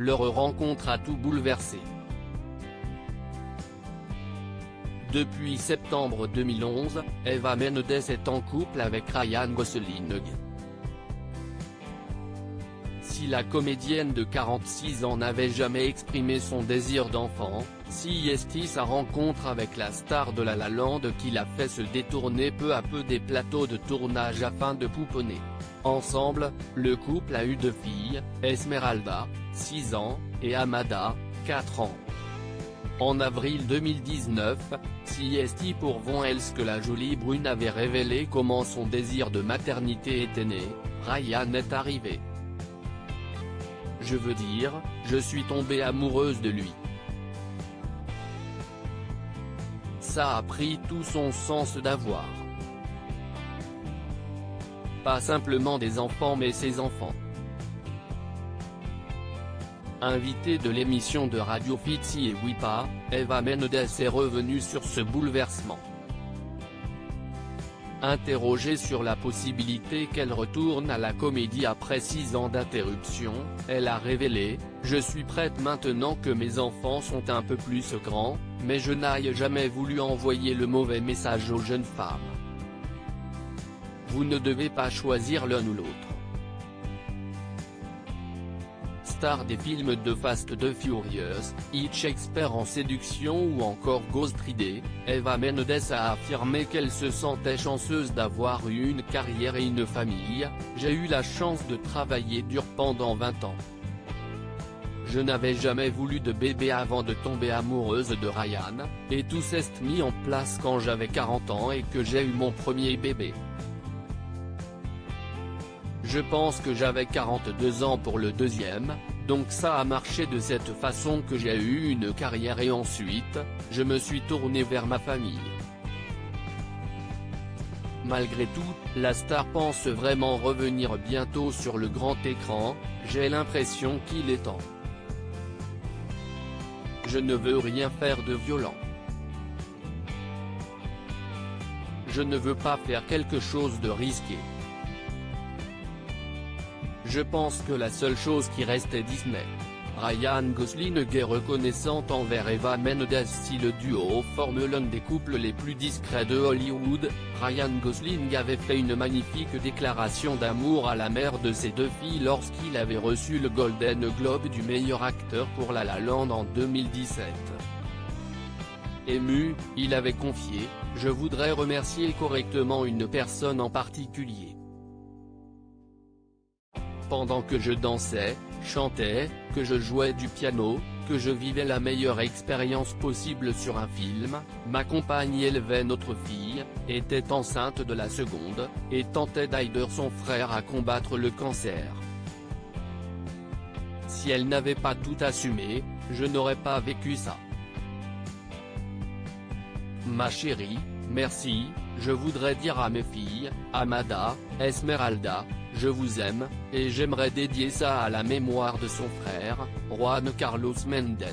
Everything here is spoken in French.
leur rencontre a tout bouleversé. Depuis septembre 2011, Eva Mendes est en couple avec Ryan Gosling. Si la comédienne de 46 ans n'avait jamais exprimé son désir d'enfant, si est sa rencontre avec la star de La La Land qui l'a fait se détourner peu à peu des plateaux de tournage afin de pouponner. Ensemble, le couple a eu 2 filles, Esmeralda, 6 ans, et Amada, 4 ans. En avril 2019, CST pour Von Hels que la jolie brune avait révélé comment son désir de maternité était né, Ryan est arrivé. Je veux dire, je suis tombée amoureuse de lui. Ça a pris tout son sens d'avoir. Pas simplement des enfants mais ses enfants. Invitée de l'émission de radio Fitzy et Wipa, Eva Mendes est revenue sur ce bouleversement. Interrogée sur la possibilité qu'elle retourne à la comédie après 6 ans d'interruption, elle a révélé « Je suis prête maintenant que mes enfants sont un peu plus grands, mais je n'ai jamais voulu envoyer le mauvais message aux jeunes femmes. Vous ne devez pas choisir l'un ou l'autre. » Star des films de Fast and Furious, Hitch expert en séduction ou encore Ghost Rider, Eva Mendes a affirmé qu'elle se sentait chanceuse d'avoir eu une carrière et une famille. « J'ai eu la chance de travailler dur pendant 20 ans. Je n'avais jamais voulu de bébé avant de tomber amoureuse de Ryan, et tout s'est mis en place quand j'avais 40 ans et que j'ai eu mon premier bébé. Je pense que j'avais 42 ans pour le deuxième, donc ça a marché de cette façon que j'ai eu une carrière et ensuite, je me suis tournée vers ma famille. » Malgré tout, la star pense vraiment revenir bientôt sur le grand écran. « J'ai l'impression qu'il est temps. Je ne veux rien faire de violent. Je ne veux pas faire quelque chose de risqué. Je pense que la seule chose qui reste est Disney. » Ryan Gosling est reconnaissant envers Eva Mendes. Si le duo forme l'un des couples les plus discrets de Hollywood, Ryan Gosling avait fait une magnifique déclaration d'amour à la mère de ses 2 filles lorsqu'il avait reçu le Golden Globe du meilleur acteur pour La La Land en 2017. Ému, il avait confié « Je voudrais remercier correctement une personne en particulier. Pendant que je dansais, chantais, que je jouais du piano, que je vivais la meilleure expérience possible sur un film, ma compagne élevait notre fille, était enceinte de la seconde, et tentait d'aider son frère à combattre le cancer. Si elle n'avait pas tout assumé, je n'aurais pas vécu ça. Ma chérie, merci, je voudrais dire à mes filles, Amada, Esmeralda, je vous aime, et j'aimerais dédier ça à la mémoire de son frère, Juan Carlos Mendes. »